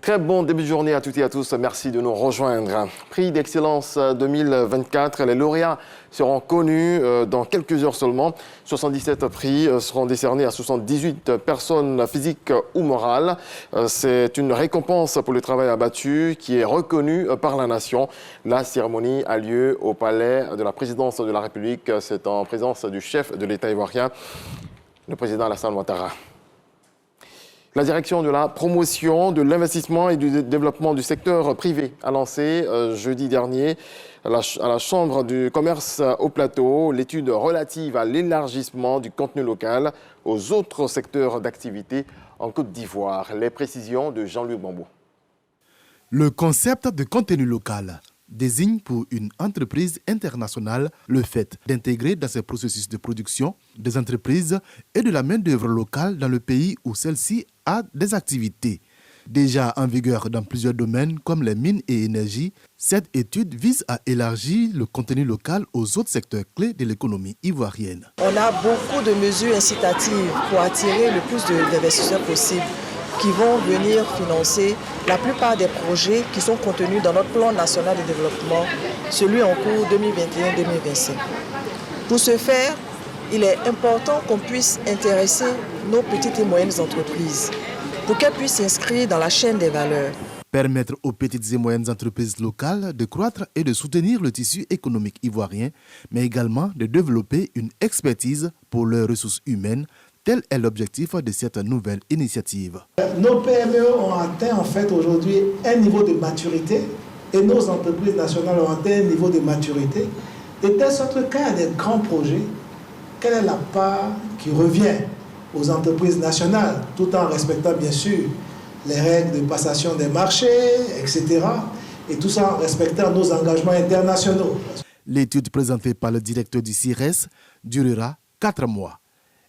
Très bon début de journée à toutes et à tous. Merci de nous rejoindre. Prix d'excellence 2024. Les lauréats seront connus dans quelques heures seulement. 77 prix seront décernés à 78 personnes physiques ou morales. C'est une récompense pour le travail abattu qui est reconnu par la nation. La cérémonie a lieu au palais de la présidence de la République. C'est en présence du chef de l'État ivoirien, le président Alassane Ouattara. La direction de la promotion, de l'investissement et du développement du secteur privé a lancé jeudi dernier à la Chambre du commerce au Plateau l'étude relative à l'élargissement du contenu local aux autres secteurs d'activité en Côte d'Ivoire. Les précisions de Jean-Luc Bambou. Le concept de contenu local désigne pour une entreprise internationale le fait d'intégrer dans ses processus de production des entreprises et de la main-d'œuvre locale dans le pays où celle-ci a des activités. Déjà en vigueur dans plusieurs domaines comme les mines et énergies, cette étude vise à élargir le contenu local aux autres secteurs clés de l'économie ivoirienne. On a beaucoup de mesures incitatives pour attirer le plus d'investisseurs possible qui vont venir financer la plupart des projets qui sont contenus dans notre plan national de développement, celui en cours 2021-2025. Pour ce faire, il est important qu'on puisse intéresser nos petites et moyennes entreprises pour qu'elles puissent s'inscrire dans la chaîne des valeurs. Permettre aux petites et moyennes entreprises locales de croître et de soutenir le tissu économique ivoirien, mais également de développer une expertise pour leurs ressources humaines. Tel est l'objectif de cette nouvelle initiative. Nos PME ont atteint en fait aujourd'hui un niveau de maturité et nos entreprises nationales ont atteint un niveau de maturité de telle sorte qu'il y a des grands projets. Quelle est la part qui revient aux entreprises nationales tout en respectant bien sûr les règles de passation des marchés, etc. et tout ça en respectant nos engagements internationaux. L'étude présentée par le directeur du CIRES durera 4 mois.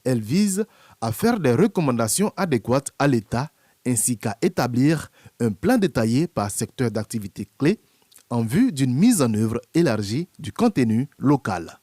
Elle vise à faire des recommandations adéquates à l'État ainsi qu'à établir un plan détaillé par secteur d'activité clé en vue d'une mise en œuvre élargie du contenu local.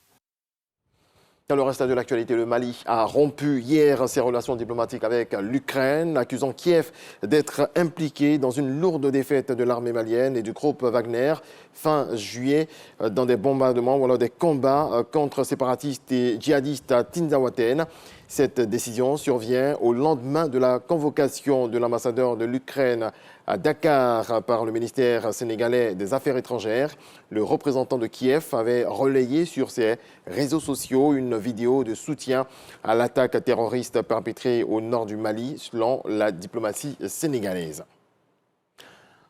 Dans le reste de l'actualité, le Mali a rompu hier ses relations diplomatiques avec l'Ukraine, accusant Kiev d'être impliqué dans une lourde défaite de l'armée malienne et du groupe Wagner fin juillet dans des bombardements ou alors des combats contre séparatistes et djihadistes à Tinzaouaten. Cette décision survient au lendemain de la convocation de l'ambassadeur de l'Ukraine à Dakar par le ministère sénégalais des Affaires étrangères. Le représentant de Kiev avait relayé sur ses réseaux sociaux une vidéo de soutien à l'attaque terroriste perpétrée au nord du Mali, selon la diplomatie sénégalaise.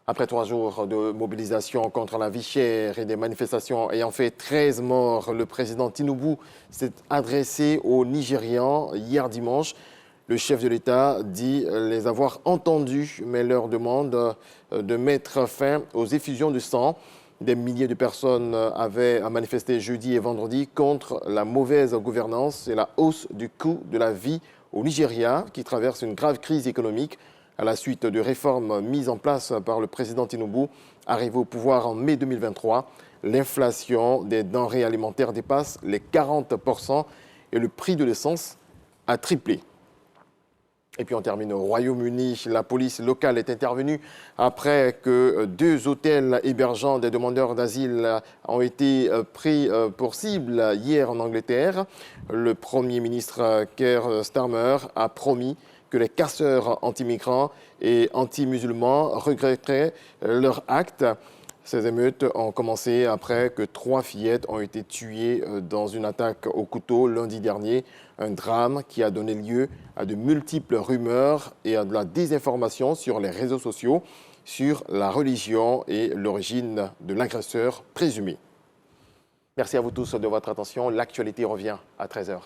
Après 3 jours de mobilisation contre la vie chère et des manifestations ayant fait 13 morts, le président Tinubu s'est adressé aux Nigérians hier dimanche. Le chef de l'État dit les avoir entendus, mais leur demande de mettre fin aux effusions de sang. Des milliers de personnes avaient manifesté jeudi et vendredi contre la mauvaise gouvernance et la hausse du coût de la vie au Nigeria, qui traverse une grave crise économique à la suite de réformes mises en place par le président Tinubu. Arrivé au pouvoir en mai 2023, l'inflation des denrées alimentaires dépasse les 40% et le prix de l'essence a triplé. Et puis on termine au Royaume-Uni. La police locale est intervenue après que 2 hôtels hébergeant des demandeurs d'asile ont été pris pour cible hier en Angleterre. Le Premier ministre Keir Starmer a promis que les casseurs anti-migrants et anti-musulmans regretteraient leur acte. Ces émeutes ont commencé après que 3 fillettes ont été tuées dans une attaque au couteau lundi dernier. Un drame qui a donné lieu à de multiples rumeurs et à de la désinformation sur les réseaux sociaux sur la religion et l'origine de l'agresseur présumé. Merci à vous tous de votre attention. L'actualité revient à 13h.